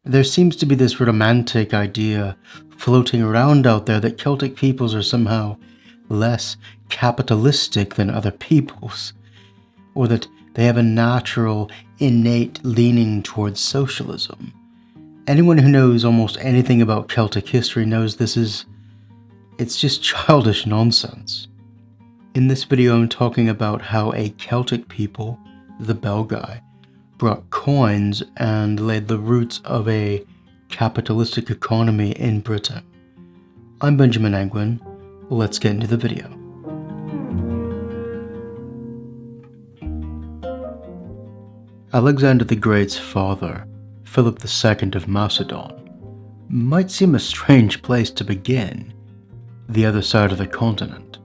There seems to be this romantic idea floating around out there that Celtic peoples are somehow less capitalistic than other peoples, or that they have a natural, innate leaning towards socialism. Anyone who knows almost anything about Celtic history knows it's just childish nonsense. In this video I'm talking about how a Celtic people, the Belgae, brought coins and laid the roots of a capitalistic economy in Britain. I'm Benjamin Angwin. Let's get into the video. Alexander the Great's father, Philip II of Macedon, might seem a strange place to begin, the other side of the continent.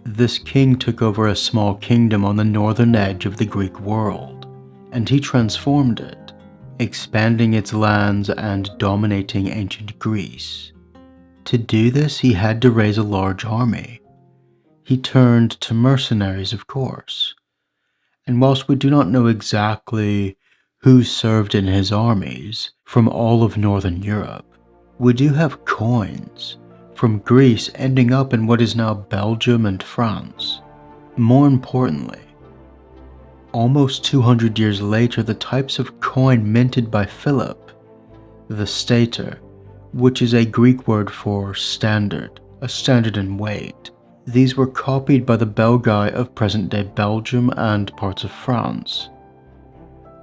This king took over a small kingdom on the northern edge of the Greek world, and he transformed it, expanding its lands and dominating ancient Greece. To do this, he had to raise a large army. He turned to mercenaries, of course. And whilst we do not know exactly who served in his armies from all of Northern Europe, we do have coins from Greece ending up in what is now Belgium and France. More importantly, almost 200 years later, the types of coin minted by Philip, the stater, which is a Greek word for standard, a standard in weight, these were copied by the Belgae of present-day Belgium and parts of France.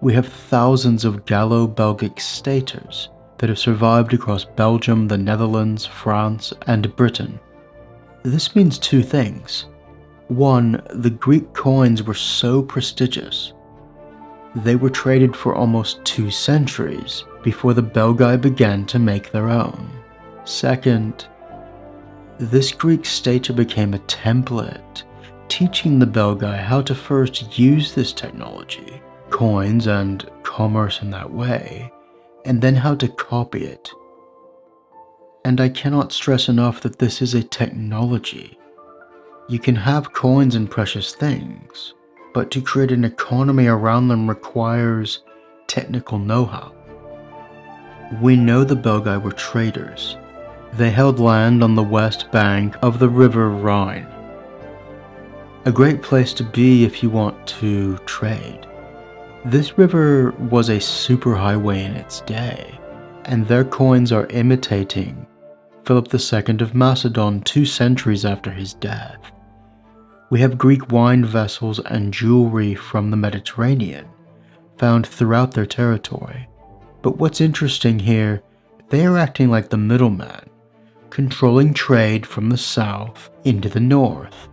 We have thousands of Gallo-Belgic staters that have survived across Belgium, the Netherlands, France, and Britain. This means two things. One, the Greek coins were so prestigious. They were traded for almost 2 centuries before the Belgae began to make their own. Second, this Greek stater became a template, teaching the Belgae how to first use this technology, coins and commerce in that way, and then how to copy it. And I cannot stress enough that this is a technology. You can have coins and precious things, but to create an economy around them requires technical know-how. We know the Belgae were traders. They held land on the west bank of the river Rhine. A great place to be if you want to trade. This river was a superhighway in its day, and their coins are imitating Philip II of Macedon 2 centuries after his death. We have Greek wine vessels and jewelry from the Mediterranean found throughout their territory. But what's interesting here, they are acting like the middleman, controlling trade from the south into the north.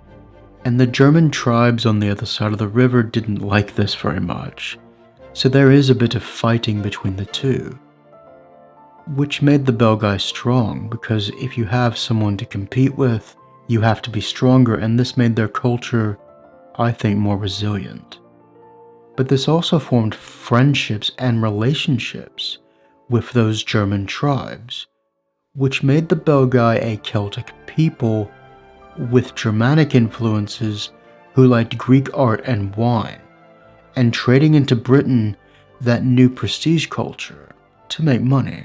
And the German tribes on the other side of the river didn't like this very much, so there is a bit of fighting between the two. Which made the Belgae strong, because if you have someone to compete with, you have to be stronger, and this made their culture, I think, more resilient. But this also formed friendships and relationships with those German tribes, which made the Belgae a Celtic people with Germanic influences who liked Greek art and wine, and trading into Britain that new prestige culture to make money.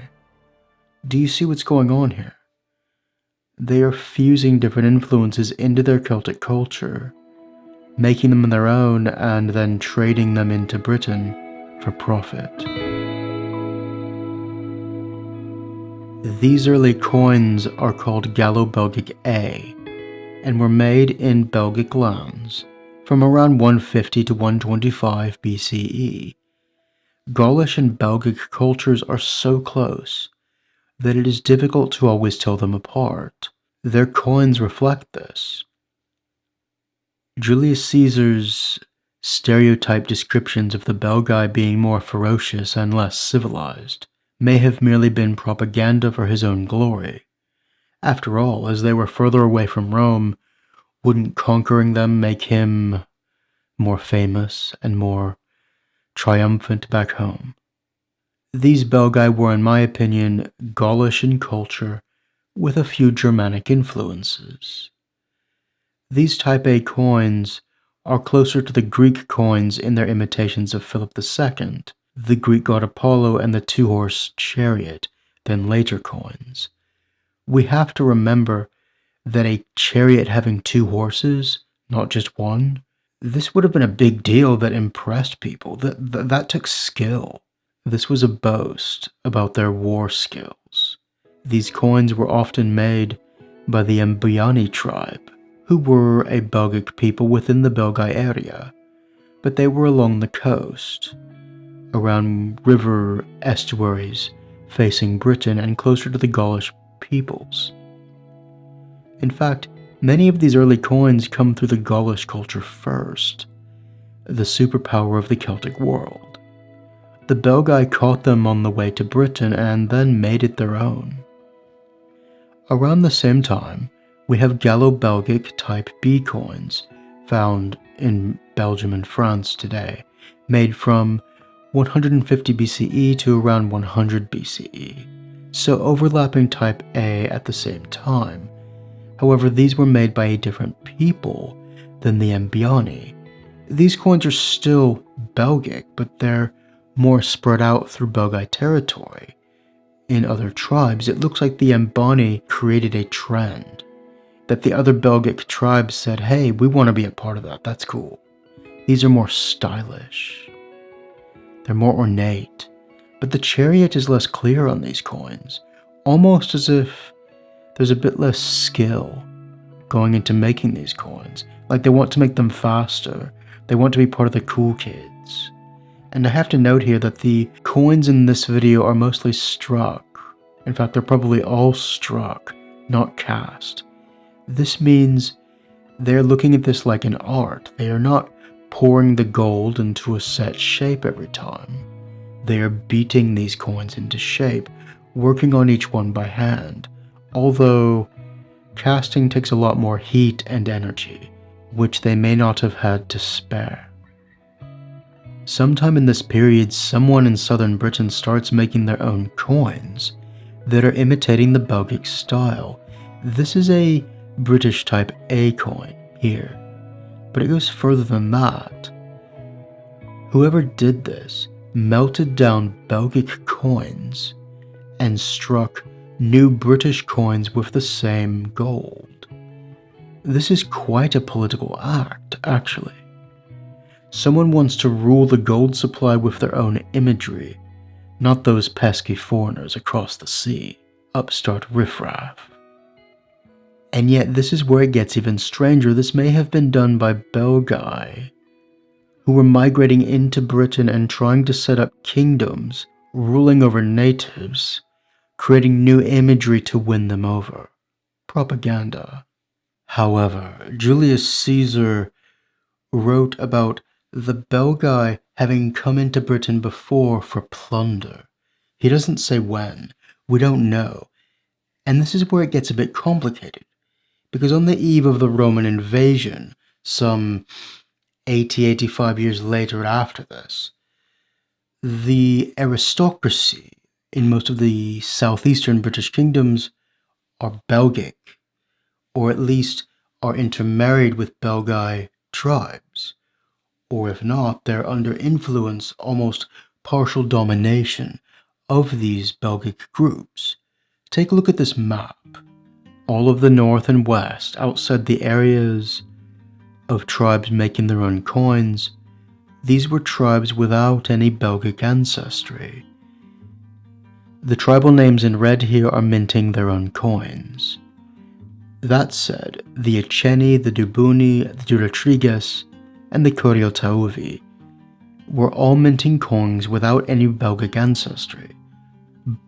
Do you see what's going on here? They are fusing different influences into their Celtic culture, making them their own, and then trading them into Britain for profit. These early coins are called Gallo-Belgic A, and were made in Belgic lands from around 150 to 125 BCE. Gaulish and Belgic cultures are so close that it is difficult to always tell them apart. Their coins reflect this. Julius Caesar's stereotyped descriptions of the Belgae being more ferocious and less civilized may have merely been propaganda for his own glory. After all, as they were further away from Rome, wouldn't conquering them make him more famous and more triumphant back home? These Belgae were, in my opinion, Gaulish in culture with a few Germanic influences. These Type A coins are closer to the Greek coins in their imitations of Philip II the Greek god Apollo, and the two-horse chariot than later coins. We have to remember that a chariot having two horses, not just one, this would have been a big deal that impressed people. That took skill. This was a boast about their war skills. These coins were often made by the Mbiani tribe, who were a Belgic people within the Belgae area, but they were along the coast, around river estuaries facing Britain and closer to the Gaulish peoples. In fact, many of these early coins come through the Gaulish culture first, the superpower of the Celtic world. The Belgae caught them on the way to Britain and then made it their own. Around the same time, we have Gallo-Belgic type B coins found in Belgium and France today, made from 150 BCE to around 100 BCE, so overlapping type A at the same time. However, these were made by a different people than the Mbiani. These coins are still Belgic, but they're more spread out through Belgae territory. In other tribes, it looks like the Mbiani created a trend, that the other Belgic tribes said, hey, we want to be a part of that, that's cool. These are more stylish. They're more ornate, but the chariot is less clear on these coins, almost as if there's a bit less skill going into making these coins. Like they want to make them faster, they want to be part of the cool kids. And I have to note here that the coins in this video are mostly struck. In fact, they're probably all struck, not cast. This means they're looking at this like an art. They are not pouring the gold into a set shape every time. They are beating these coins into shape, working on each one by hand, although casting takes a lot more heat and energy, which they may not have had to spare. Sometime in this period, someone in southern Britain starts making their own coins that are imitating the Belgic style. This is a British type A coin here, but it goes further than that. Whoever did this melted down Belgic coins and struck new British coins with the same gold. This is quite a political act, actually. Someone wants to rule the gold supply with their own imagery, not those pesky foreigners across the sea, upstart riffraff. And yet this is where it gets even stranger. This may have been done by Belgae, who were migrating into Britain and trying to set up kingdoms, ruling over natives, creating new imagery to win them over. Propaganda. However, Julius Caesar wrote about the Belgae having come into Britain before for plunder. He doesn't say when. We don't know. And this is where it gets a bit complicated, because on the eve of the Roman invasion, some 85 years later after this, the aristocracy in most of the southeastern British kingdoms are Belgic, or at least are intermarried with Belgae tribes. Or if not, they're under influence, almost partial domination, of these Belgic groups. Take a look at this map. All of the north and west, outside the areas of tribes making their own coins, these were tribes without any Belgic ancestry. The tribal names in red here are minting their own coins. That said, the Echeni, the Dubuni, the Duratriges, and the Coriotaovi were all minting coins without any Belgic ancestry,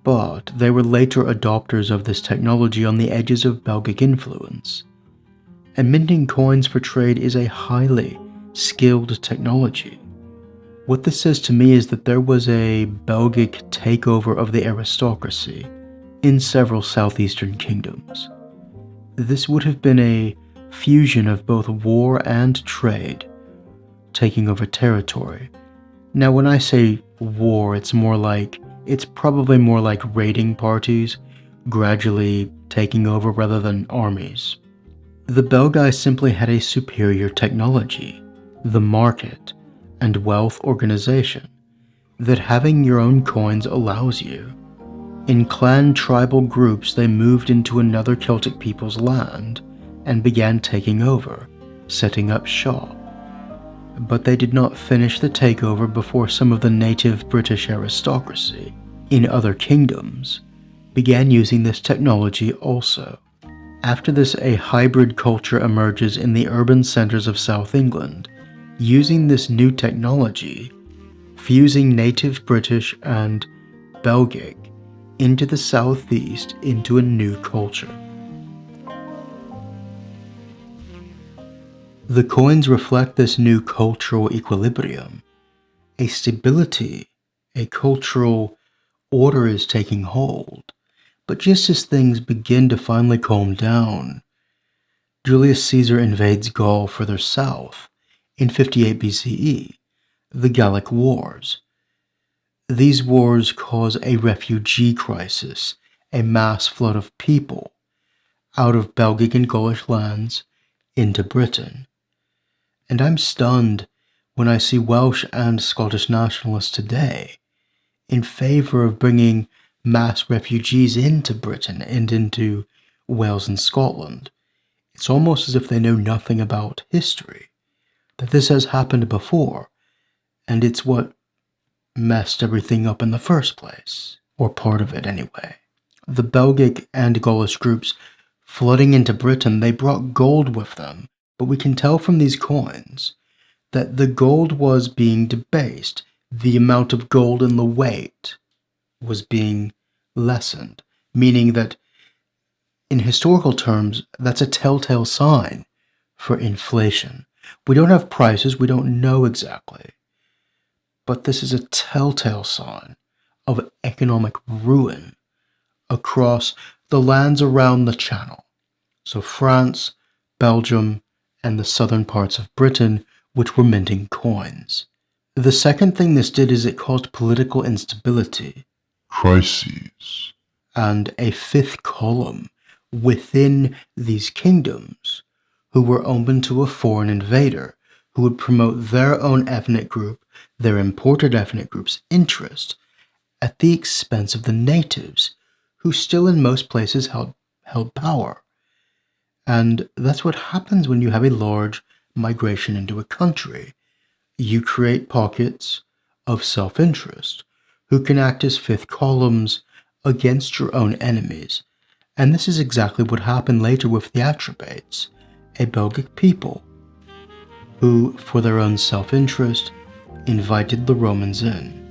but they were later adopters of this technology on the edges of Belgic influence. And minting coins for trade is a highly skilled technology. What this says to me is that there was a Belgic takeover of the aristocracy in several southeastern kingdoms. This would have been a fusion of both war and trade, taking over territory. Now when I say war, it's probably more like raiding parties, gradually taking over rather than armies. The Belgae simply had a superior technology, the market, and wealth organization. that having your own coins allows you. In clan tribal groups, they moved into another Celtic people's land and began taking over, setting up shop. But they did not finish the takeover before some of the native British aristocracy in other kingdoms began using this technology also. After this, a hybrid culture emerges in the urban centers of South England, using this new technology, fusing native British and Belgic into the southeast into a new culture. The coins reflect this new cultural equilibrium. A stability, a cultural order is taking hold. But just as things begin to finally calm down, Julius Caesar invades Gaul further south in 58 BCE, the Gallic Wars. These wars cause a refugee crisis, a mass flood of people out of Belgic and Gaulish lands into Britain. And I'm stunned when I see Welsh and Scottish nationalists today in favor of bringing mass refugees into Britain and into Wales and Scotland. It's almost as if they know nothing about history, that this has happened before, and it's what messed everything up in the first place, or part of it anyway. The Belgic and Gaulish groups flooding into Britain, they brought gold with them, but we can tell from these coins that the gold was being debased. The amount of gold and the weight was being lessened, meaning that in historical terms, that's a telltale sign for inflation. We don't have prices, we don't know exactly, but this is a telltale sign of economic ruin across the lands around the Channel. So France, Belgium, and the southern parts of Britain, which were minting coins. The second thing this did is it caused political instability, crises, and a fifth column within these kingdoms who were open to a foreign invader who would promote their own ethnic group, their imported ethnic group's interest, at the expense of the natives, who still in most places held power. And that's what happens when you have a large migration into a country. You create pockets of self-interest who can act as fifth columns against your own enemies. And this is exactly what happened later with the Atrebates, a Belgic people who, for their own self-interest, invited the Romans in.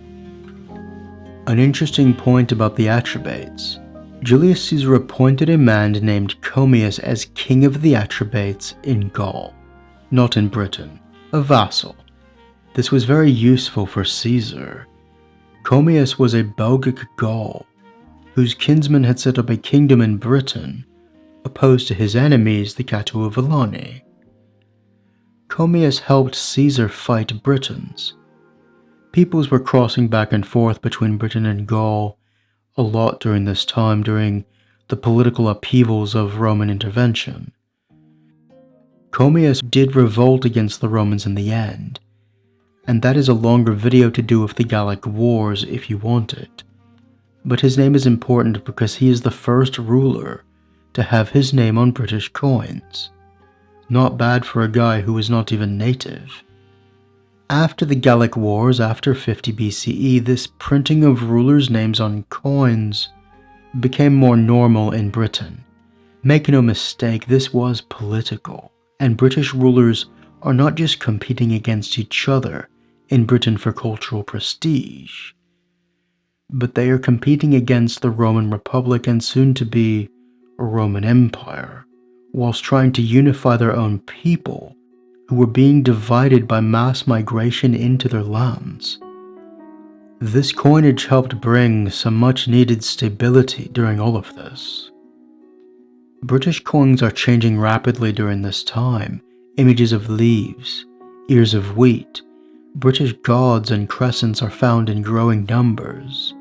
An interesting point about the Atrebates: Julius Caesar appointed a man named Commius as king of the Atrebates in Gaul, not in Britain, a vassal. This was very useful for Caesar. Commius was a Belgic Gaul, whose kinsman had set up a kingdom in Britain, opposed to his enemies, the Catuvellauni. Commius helped Caesar fight Britons. Peoples were crossing back and forth between Britain and Gaul a lot during this time, during the political upheavals of Roman intervention. Commius did revolt against the Romans in the end, and that is a longer video to do with the Gallic Wars if you want it. But his name is important because he is the first ruler to have his name on British coins. Not bad for a guy who was not even native. After the Gallic Wars, after 50 BCE, this printing of rulers' names on coins became more normal in Britain. Make no mistake, this was political, and British rulers are not just competing against each other in Britain for cultural prestige, but they are competing against the Roman Republic and soon to be Roman Empire, whilst trying to unify their own people who were being divided by mass migration into their lands. This coinage helped bring some much needed stability during all of this. British coins are changing rapidly during this time. Images of leaves, ears of wheat, British gods and crescents are found in growing numbers.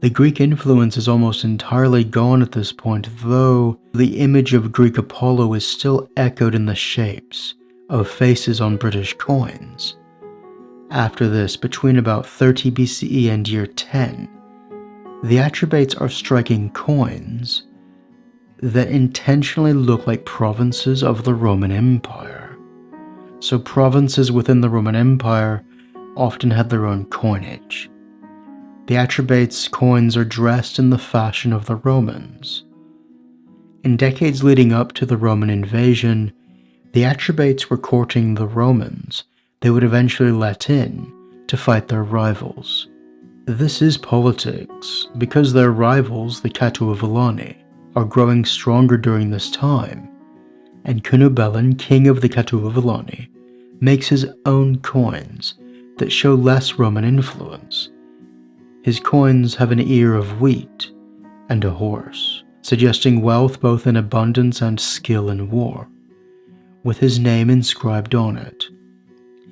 The Greek influence is almost entirely gone at this point, though the image of Greek Apollo is still echoed in the shapes of faces on British coins. After this, between about 30 BCE and year 10, the Atrebates are striking coins that intentionally look like provinces of the Roman Empire. So provinces within the Roman Empire often had their own coinage. The Atrebates' coins are dressed in the fashion of the Romans. In decades leading up to the Roman invasion, the Atrebates were courting the Romans they would eventually let in to fight their rivals. This is politics, because their rivals, the Catuvellauni, are growing stronger during this time, and Cunobeline, king of the Catuvellauni, makes his own coins that show less Roman influence. His coins have an ear of wheat and a horse, suggesting wealth both in abundance and skill in war, with his name inscribed on it.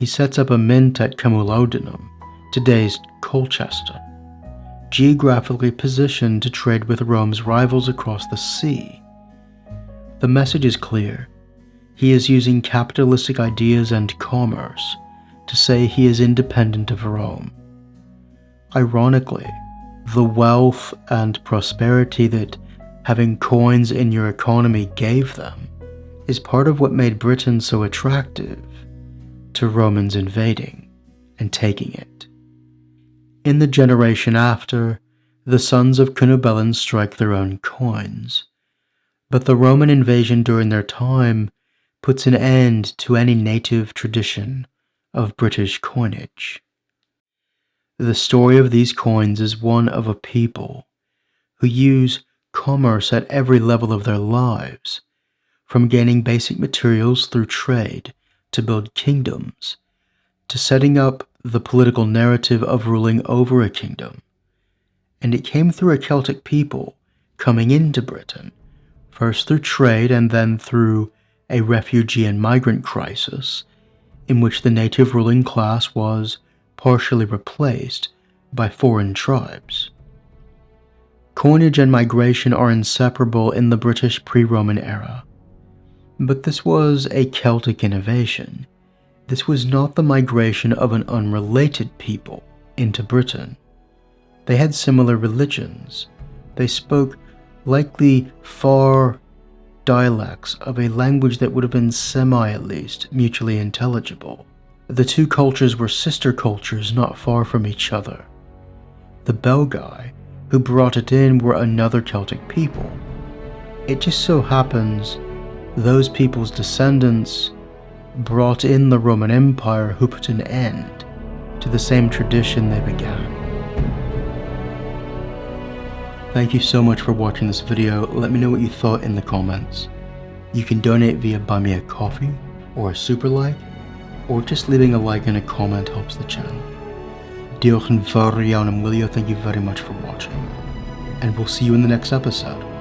He sets up a mint at Camulodunum, today's Colchester, geographically positioned to trade with Rome's rivals across the sea. The message is clear. He is using capitalistic ideas and commerce to say he is independent of Rome. Ironically, the wealth and prosperity that having coins in your economy gave them is part of what made Britain so attractive to Romans invading and taking it. In the generation after, the sons of Cunobeline strike their own coins, but the Roman invasion during their time puts an end to any native tradition of British coinage. The story of these coins is one of a people who use commerce at every level of their lives, from gaining basic materials through trade to build kingdoms, to setting up the political narrative of ruling over a kingdom. And it came through a Celtic people coming into Britain, first through trade and then through a refugee and migrant crisis, in which the native ruling class was partially replaced by foreign tribes. Coinage and migration are inseparable in the British pre-Roman era. But this was a Celtic innovation. This was not the migration of an unrelated people into Britain. They had similar religions. They spoke likely far dialects of a language that would have been at least, mutually intelligible. The two cultures were sister cultures not far from each other. The Belgae, who brought it in, were another Celtic people. It just so happens those people's descendants brought in the Roman Empire, who put an end to the same tradition they began. Thank you so much for watching this video. Let me know what you thought in the comments. You can donate via Buy Me a Coffee or a super like, or just leaving a like and a comment helps the channel. Diolch yn fawr iawn am wylio, thank you very much for watching, and we'll see you in the next episode.